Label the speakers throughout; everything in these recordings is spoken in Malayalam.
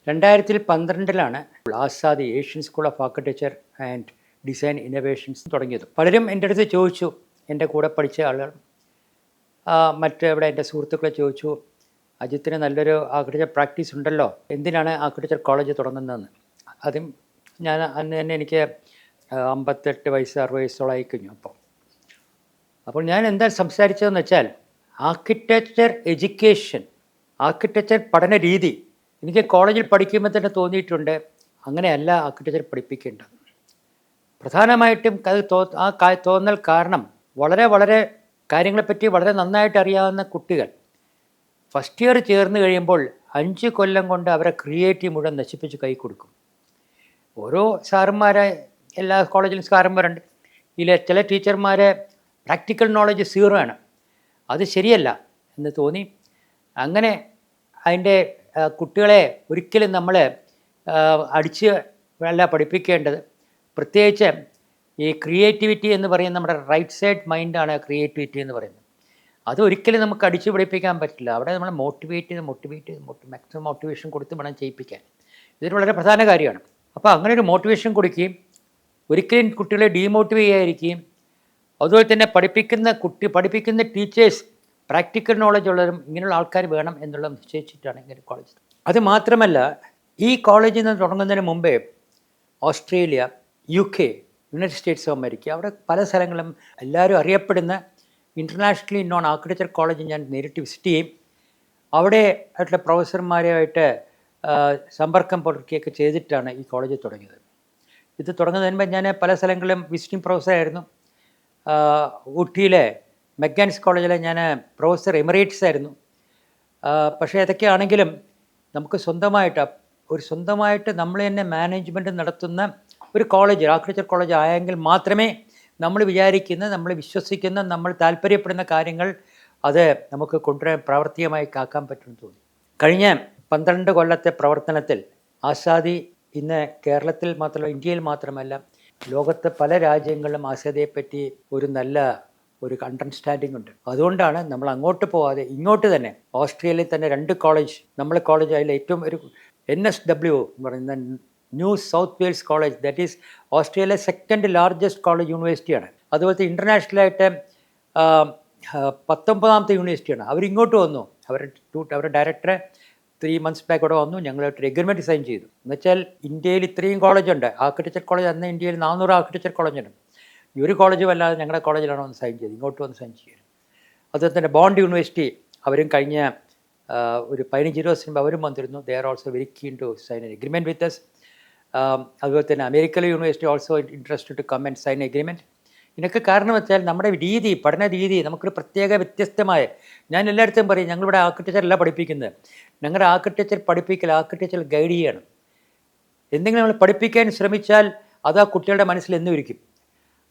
Speaker 1: 2012 Azadi Asian school of architecture and design innovations തുടങ്ങിയത്. പലരും എൻ്റെ അടുത്ത് ചോദിച്ചു, എൻ്റെ കൂടെ പഠിച്ച ആളുകൾ മറ്റെവിടെ എൻ്റെ സുഹൃത്തുക്കളെ ചോദിച്ചു, അജിത്തിന് നല്ലൊരു ആർക്കിടെക്ചർ പ്രാക്ടീസ് ഉണ്ടല്ലോ, എന്തിനാണ് ആർക്കിടെക്ചർ കോളേജ് തുടങ്ങുന്നതെന്ന്. അതും ഞാൻ അന്ന് തന്നെ എനിക്ക് 58 വയസ്സ് 60 വയസ്സോളമായി കഴിഞ്ഞു. അപ്പോൾ ഞാൻ എന്താ സംസാരിച്ചതെന്ന് വെച്ചാൽ, ആർക്കിടെക്ചർ എഡ്യൂക്കേഷൻ, ആർക്കിടെക്ചർ പഠന രീതി എനിക്ക് കോളേജിൽ പഠിക്കുമ്പോൾ തന്നെ തോന്നിയിട്ടുണ്ട്, അങ്ങനെയല്ല ആർക്കിടെക്ചർ പഠിപ്പിക്കേണ്ടത്. പ്രധാനമായിട്ടും അത് തോന്നൽ കാരണം വളരെ കാര്യങ്ങളെപ്പറ്റി വളരെ നന്നായിട്ട് അറിയാവുന്ന കുട്ടികൾ ഫസ്റ്റ് ഇയർ ചേർന്ന് കഴിയുമ്പോൾ 5 കൊല്ലം കൊണ്ട് അവരെ ക്രിയേറ്റീവ് മുഴുവൻ നശിപ്പിച്ച് കൈ കൊടുക്കും. ഓരോ സാറന്മാരെ എല്ലാ കോളേജിലും സാറന്മാരുണ്ട്. ഇതിലെ ചില ടീച്ചർമാരെ പ്രാക്ടിക്കൽ നോളജ് 0 ആണ്. അത് ശരിയല്ല എന്ന് തോന്നി. അങ്ങനെ അതിൻ്റെ കുട്ടികളെ ഒരിക്കലും നമ്മൾ അടിച്ച് അല്ല പഠിപ്പിക്കേണ്ടത്. പ്രത്യേകിച്ച് ഈ ക്രിയേറ്റിവിറ്റി എന്ന് പറയുന്നത് നമ്മുടെ റൈറ്റ് സൈഡ് മൈൻഡാണ് ക്രിയേറ്റിവിറ്റി എന്ന് പറയുന്നത്. അതൊരിക്കലും നമുക്ക് അടിച്ചു പഠിപ്പിക്കാൻ പറ്റില്ല. അവിടെ നമ്മൾ മോട്ടിവേറ്റ് ചെയ്ത് മാക്സിമം മോട്ടിവേഷൻ കൊടുത്ത് വേണം ചെയ്യിപ്പിക്കാൻ. ഇതൊരു വളരെ പ്രധാന കാര്യമാണ്. അപ്പോൾ അങ്ങനെ ഒരു മോട്ടിവേഷൻ കൊടുക്കുകയും ഒരിക്കലും കുട്ടികളെ ഡീമോട്ടിവേറ്റ് ചെയ്യാതിരിക്കുകയും അതുപോലെ തന്നെ പഠിപ്പിക്കുന്ന ടീച്ചേഴ്സ് പ്രാക്ടിക്കൽ നോളജ് ഉള്ളവരും ഇങ്ങനെയുള്ള ആൾക്കാർ വേണം എന്നുള്ളത് നിശ്ചയിച്ചിട്ടാണ് ഇങ്ങനെ കോളേജ്. അത് മാത്രമല്ല, ഈ കോളേജിൽ നിന്ന് തുടങ്ങുന്നതിന് മുമ്പേ Australia, UK, United States of America, അവിടെ പല സ്ഥലങ്ങളും എല്ലാവരും അറിയപ്പെടുന്ന ഇൻ്റർനാഷണലി നോൺ ആർക്കിടെക്ചർ കോളേജ് ഞാൻ നേരിട്ട് വിസിറ്റ് ചെയ്യും. അവിടെ ആയിട്ടുള്ള പ്രൊഫസർമാരുമായിട്ട് സമ്പർക്കം പുലർത്തുകയൊക്കെ ചെയ്തിട്ടാണ് ഈ കോളേജ് തുടങ്ങിയത്. ഇത് തുടങ്ങുന്നതിന് മുമ്പ് ഞാൻ പല സ്ഥലങ്ങളിലും വിസിറ്റിംഗ് പ്രൊഫസറായിരുന്നു. ഊട്ടിയിലെ മെക്കാനിക്സ് കോളേജിലെ ഞാൻ പ്രൊഫസർ എമിറേറ്റ്സ് ആയിരുന്നു. പക്ഷേ അതൊക്കെയാണെങ്കിലും നമുക്ക് സ്വന്തമായിട്ട് നമ്മൾ തന്നെ മാനേജ്മെൻറ്റ് നടത്തുന്ന ഒരു കോളേജ്, ആർക്കിടെക്ചർ കോളേജ് ആയെങ്കിൽ മാത്രമേ നമ്മൾ വിചാരിക്കുന്ന, നമ്മൾ വിശ്വസിക്കുന്ന, നമ്മൾ താല്പര്യപ്പെടുന്ന കാര്യങ്ങൾ അത് നമുക്ക് കൊണ്ടുവരാൻ പ്രാവർത്തികമായി കാക്കാൻ പറ്റുമെന്ന് തോന്നി. കഴിഞ്ഞ 12 കൊല്ലത്തെ പ്രവർത്തനത്തിൽ ആസാദി ഇന്ന് കേരളത്തിൽ മാത്രമല്ല, ഇന്ത്യയിൽ മാത്രമല്ല, ലോകത്തെ പല രാജ്യങ്ങളിലും ആസാദിയെപ്പറ്റി ഒരു അണ്ടർസ്റ്റാൻഡിംഗ് ഉണ്ട്. അതുകൊണ്ടാണ് നമ്മൾ അങ്ങോട്ട് പോകാതെ ഇങ്ങോട്ട് തന്നെ ഓസ്ട്രേലിയയിൽ തന്നെ 2 കോളേജ്, നമ്മളെ കോളേജ് അതിൽ ഏറ്റവും ഒരു NSW എന്ന് പറയുന്ന new south wales college, that is Australia 2nd largest college യൂണിവേഴ്സിറ്റിയാണ്. അതുപോലത്തെ ഇൻ്റർനാഷണലായിട്ട് 19ാമത്തെ യൂണിവേഴ്സിറ്റിയാണ്. അവരിങ്ങോട്ട് വന്നു. അവരുടെ ഡയറക്ടറെ 3 months ബാക്ക് ഇവിടെ വന്നു. ഞങ്ങളായിട്ടൊരു എഗ്രിമെൻറ്റ് സൈൻ ചെയ്തു. എന്നുവെച്ചാൽ ഇന്ത്യയിൽ ഇത്രയും കോളേജുണ്ട്, ആർക്കിടെക്ചർ കോളേജ് അന്ന് ഇന്ത്യയിൽ 400 ആർക്കിടെക്ചർ കോളേജുണ്ട്. ഈ ഒരു കോളേജും അല്ലാതെ ഞങ്ങളുടെ കോളേജിലാണ് വന്ന് സൈൻ ചെയ്ത്, ഇങ്ങോട്ട് വന്ന് സൈൻ ചെയ്യുന്നത്. അതുപോലെ തന്നെ ബോണ്ട് യൂണിവേഴ്സിറ്റി, അവരും കഴിഞ്ഞ ഒരു 15 ദിവസം മുമ്പ് അവരും വന്നിരുന്നു. They are also very keen to sign an agreement with us. അതുപോലെ തന്നെ അമേരിക്കയിലെ university also interested to come and sign agreement. ഇതിനൊക്കെ കാരണം വെച്ചാൽ നമ്മുടെ പഠന രീതി നമുക്കൊരു വ്യത്യസ്തമായ, ഞാൻ എല്ലായിടത്തും പറയും, ഞങ്ങളിവിടെ ആർക്കിടെക്ചർ അല്ല പഠിപ്പിക്കുന്നത്, ഞങ്ങളുടെ ആർക്കിടെക്ചർ ഗൈഡ് ചെയ്യണം. എന്തെങ്കിലും നമ്മൾ പഠിപ്പിക്കാൻ ശ്രമിച്ചാൽ അത് ആ കുട്ടികളുടെ മനസ്സിൽ എന്നും ഇരിക്കും.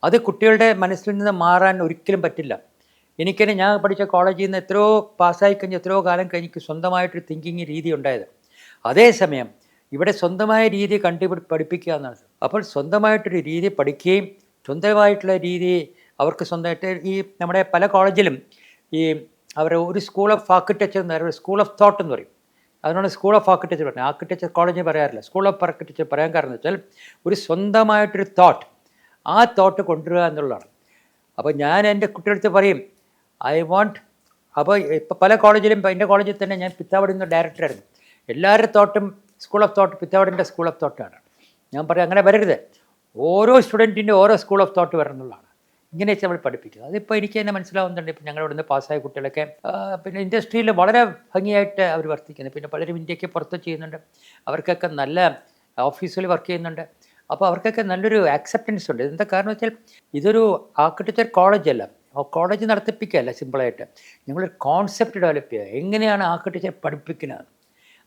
Speaker 1: അത് കുട്ടികളുടെ മനസ്സിൽ നിന്ന് മാറാൻ ഒരിക്കലും പറ്റില്ല. എനിക്കെന്നെ ഞാൻ പഠിച്ച കോളേജിൽ നിന്ന് എത്രയോ പാസ്സായി കഴിഞ്ഞ് എത്രയോ കാലം കഴിഞ്ഞ് സ്വന്തമായിട്ടൊരു തിങ്കിങ് രീതി ഉണ്ടായത്. അതേസമയം ഇവിടെ സ്വന്തമായ രീതി പഠിപ്പിക്കുക എന്നാണ്. അപ്പോൾ സ്വന്തമായിട്ടൊരു രീതി പഠിക്കുകയും സ്വന്തമായിട്ടുള്ള രീതി അവർക്ക് സ്വന്തമായിട്ട് ഈ നമ്മുടെ പല കോളേജിലും അവർ ഒരു സ്കൂൾ ഓഫ് ആർക്കിടെക്ചർ എന്ന് പറയുന്നത് സ്കൂൾ ഓഫ് തോട്ട് എന്ന് പറയും. അതിനാണ് സ്കൂൾ ഓഫ് ആർക്കിടെക്ചർ പറയുന്നത്. ആർക്കിടെക്ചർ കോളേജിൽ പറയാറില്ല, സ്കൂൾ ഓഫ് ആർക്കിടെക്ചർ പറയാൻ കാരണം എന്ന് വെച്ചാൽ ഒരു സ്വന്തമായിട്ടൊരു തോട്ട്, ആ തോട്ട് കൊണ്ടുവരിക എന്നുള്ളതാണ്. അപ്പോൾ ഞാൻ എൻ്റെ കുട്ടികളടുത്ത് പറയും, അപ്പോൾ ഇപ്പോൾ പല കോളേജിലും, എൻ്റെ കോളേജിൽ തന്നെ ഞാൻ പിത്താവടിൻ്റെ ഡയറക്ടറായിരുന്നു. എല്ലാവരുടെ തോട്ടും സ്കൂൾ ഓഫ് തോട്ട് പിത്താവടിൻ്റെ സ്കൂൾ ഓഫ് തോട്ടാണ്. ഞാൻ പറയും അങ്ങനെ വരരുത്, ഓരോ സ്റ്റുഡൻറ്റിൻ്റെ ഓരോ സ്കൂൾ ഓഫ് തോട്ട് വരണം എന്നുള്ളതാണ്. ഇങ്ങനെ നമ്മൾ പഠിപ്പിക്കുക. അതിപ്പോൾ എനിക്ക് തന്നെ മനസ്സിലാവുന്നുണ്ട്. ഇപ്പോൾ ഞങ്ങളിവിടെ നിന്ന് പാസ്സായ കുട്ടികളൊക്കെ പിന്നെ ഇൻഡസ്ട്രിയിൽ വളരെ ഭംഗിയായിട്ട് അവർ വർത്തിക്കുന്നത്. പിന്നെ പലരും ഇന്ത്യക്ക് പുറത്ത് ചെയ്യുന്നുണ്ട്, അവർക്കൊക്കെ നല്ല ഓഫീസിൽ വർക്ക് ചെയ്യുന്നുണ്ട്. അപ്പോൾ അവർക്കൊക്കെ നല്ലൊരു ആക്സെപ്റ്റൻസ് ഉണ്ട്. എന്താ കാരണം വെച്ചാൽ ഇതൊരു ആർക്കിടെക്ചർ കോളേജല്ല, കോളേജ് നടത്തിപ്പിക്കുകയല്ല, സിമ്പിളായിട്ട് ഞങ്ങളൊരു കോൺസെപ്റ്റ് ഡെവലപ്പ് ചെയ്യുക, എങ്ങനെയാണ് ആർക്കിടെക്ചർ പഠിപ്പിക്കുന്നത്.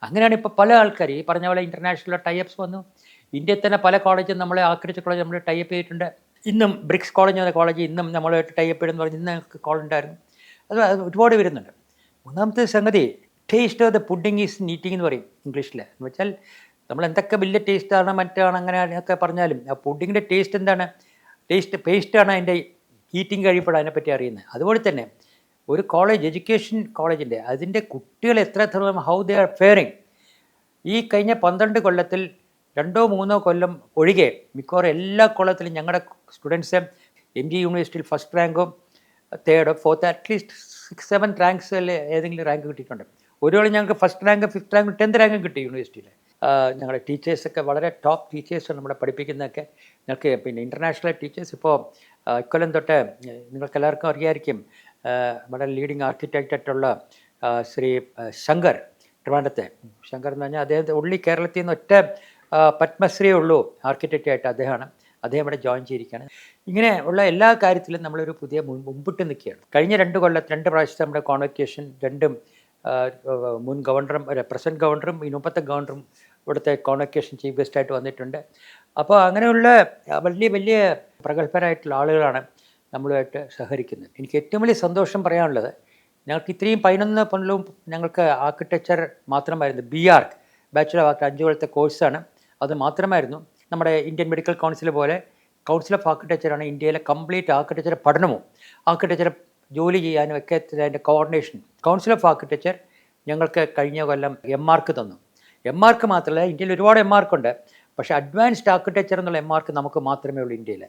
Speaker 1: അങ്ങനെയാണ് ഇപ്പോൾ പല ആൾക്കാർ ഈ പറഞ്ഞ പോലെ ഇൻ്റർനാഷണൽ ടൈപ്സ് വന്നു. ഇന്ത്യയിൽ തന്നെ പല കോളേജും നമ്മളെ ആർക്കിടെക്ചർ കോളേജ് നമ്മൾ ടൈപ്പ് ചെയ്തിട്ടുണ്ട്. ഇന്നും ബ്രിക്സ് കോളേജ് എന്ന കോളേജ് ഇന്നും നമ്മളുമായിട്ട് ടൈപ്പ് ചെയ്തെന്ന് പറഞ്ഞ് ഇന്ന് കോൾ ഉണ്ടായിരുന്നു. അത് ഒരുപാട് വരുന്നുണ്ട്. മൂന്നാമത്തെ സംഗതി, taste of the pudding is eating എന്ന് പറയും ഇംഗ്ലീഷിൽ. എന്ന് വെച്ചാൽ നമ്മൾ എന്തൊക്കെ വലിയ ടേസ്റ്റാണ് മറ്റാണ് അങ്ങനെയൊക്കെ പറഞ്ഞാലും ആ പുഡിങ്ങിൻ്റെ ടേസ്റ്റ് എന്താണ്, പേസ്റ്റാണ് അതിൻ്റെ ഈറ്റിംഗ് കഴിയുമ്പോൾ അതിനെപ്പറ്റി അറിയുന്നത്. അതുപോലെ തന്നെ ഒരു കോളേജ്, എഡ്യൂക്കേഷൻ കോളേജിൻ്റെ അതിൻ്റെ കുട്ടികൾ എത്രത്തോളം ഹൗ ദേ ആർ ഫെയറിങ്, ഈ കഴിഞ്ഞ 12 കൊല്ലത്തിൽ 2-3 കൊല്ലം ഒഴികെ മിക്കവാറും എല്ലാ കൊല്ലത്തിലും ഞങ്ങളുടെ സ്റ്റുഡൻസ് MG യൂണിവേഴ്സിറ്റിയിൽ ഫസ്റ്റ് റാങ്കും തേർഡ് ഫോർത്ത് അറ്റ്ലീസ്റ്റ് 6-7 റാങ്ക്സിൽ ഏതെങ്കിലും റാങ്ക് കിട്ടിയിട്ടുണ്ട്. ഒരു വേള ഞങ്ങൾക്ക് first rank 5th rank 10th റാങ്കും കിട്ടി യൂണിവേഴ്സിറ്റിയിൽ. ഞങ്ങളുടെ ടീച്ചേഴ്സൊക്കെ വളരെ ടോപ്പ് ടീച്ചേഴ്സാണ് നമ്മളെ പഠിപ്പിക്കുന്നതൊക്കെ. ഞങ്ങൾക്ക് പിന്നെ ഇൻ്റർനാഷണൽ ടീച്ചേഴ്സ് ഇപ്പോൾ ഇക്കൊല്ലം തൊട്ട് നിങ്ങൾക്ക് എല്ലാവർക്കും അറിയാമായിരിക്കും, വളരെ ലീഡിങ് ആർക്കിടെക്റ്റായിട്ടുള്ള ശ്രീ ശങ്കർ ട്രിവാൻഡ്രത്തെ. ശങ്കർ എന്ന് പറഞ്ഞാൽ അദ്ദേഹത്തെ ഉള്ളി കേരളത്തിൽ നിന്ന് ഒറ്റ പത്മശ്രീയേ ഉള്ളൂ ആർക്കിടെക്റ്റായിട്ട് അദ്ദേഹമാണ്. അദ്ദേഹം ഇവിടെ ജോയിൻ ചെയ്തിരിക്കുകയാണ്. ഇങ്ങനെ ഉള്ള എല്ലാ കാര്യത്തിലും നമ്മളൊരു പുതിയ മുമ്പിട്ട് നിൽക്കുകയാണ്. കഴിഞ്ഞ 2 പ്രാവശ്യത്തെ നമ്മുടെ കോൺവക്കേഷൻ രണ്ടും മുൻ ഗവർണറും പ്രസൻറ്റ് ഗവർണറും മുമ്പത്തെ ഗവർണറും ഇവിടുത്തെ കോൺവക്കേഷൻ ചീഫ് ഗസ്റ്റായിട്ട് വന്നിട്ടുണ്ട്. അപ്പോൾ അങ്ങനെയുള്ള വലിയ വലിയ പ്രഗത്ഭരായിട്ടുള്ള ആളുകളാണ് നമ്മളുമായിട്ട് സഹകരിക്കുന്നത്. എനിക്ക് ഏറ്റവും വലിയ സന്തോഷം പറയാനുള്ളത്, ഞങ്ങൾക്ക് ഇത്രയും 11 കൊല്ലവും ഞങ്ങൾക്ക് ആർക്കിടെക്ചർ മാത്രമായിരുന്നു. BArch ബാച്ചുലർ ഓഫ് ആർട്ട് 5 കൊല്ലത്തെ കോഴ്സാണ്. അത് മാത്രമായിരുന്നു. നമ്മുടെ ഇന്ത്യൻ മെഡിക്കൽ കൗൺസിൽ പോലെ കൗൺസിൽ ഓഫ് ആർക്കിടെക്ചറാണ് ഇന്ത്യയിലെ കംപ്ലീറ്റ് ആർക്കിടെക്ചർ പഠനവും ആർക്കിടെക്ചർ ജോലി ചെയ്യാനും ഒക്കെ അതിൻ്റെ കോർഡിനേഷൻ. കൗൺസിൽ ഓഫ് ആർക്കിടെക്ചർ ഞങ്ങൾക്ക് കഴിഞ്ഞ കൊല്ലം MArch തന്നു. MArch മാത്രമല്ല, ഇന്ത്യയിൽ ഒരുപാട് MArch ഉണ്ട്. പക്ഷേ അഡ്വാൻസ്ഡ് ആർക്കിടെക്ചർ എന്നുള്ള MArch നമുക്ക് മാത്രമേ ഉള്ളൂ ഇന്ത്യയിൽ.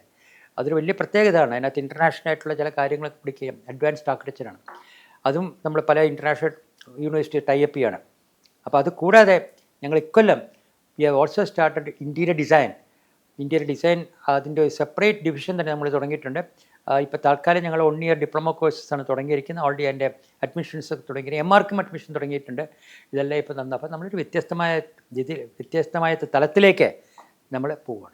Speaker 1: അതൊരു വലിയ പ്രത്യേകതയാണ്. അതിനകത്ത് ഇൻ്റർനാഷണൽ ആയിട്ടുള്ള ചില കാര്യങ്ങളൊക്കെ പഠിക്കുകയും അഡ്വാൻസ്ഡ് ആർക്കിടെക്ചറാണ്. അതും നമ്മൾ പല ഇൻ്റർനാഷണൽ യൂണിവേഴ്സിറ്റി ടൈപ്പ് ചെയ്യാണ്. അപ്പോൾ അത് കൂടാതെ ഞങ്ങൾ ഇക്കൊല്ലം we have also started interior design. അതിൻ്റെ ഒരു സെപ്പറേറ്റ് ഡിവിഷൻ തന്നെ നമ്മൾ തുടങ്ങിയിട്ടുണ്ട്. ഇപ്പോൾ തൽക്കാലം ഞങ്ങൾ 1 ഇയർ ഡിപ്ലോമ കോഴ്സസാണ് തുടങ്ങിയിരിക്കുന്നത്. ഓൾറെഡി അതിൻ്റെ അഡ്മിഷൻസ് തുടങ്ങി. MArchും അഡ്മിഷൻ തുടങ്ങിയിട്ടുണ്ട്. ഇതെല്ലാം ഇപ്പോൾ അപ്പോൾ നമ്മളൊരു വ്യത്യസ്തമായ തലത്തിലേക്ക് നമ്മൾ പോവുകയാണ്.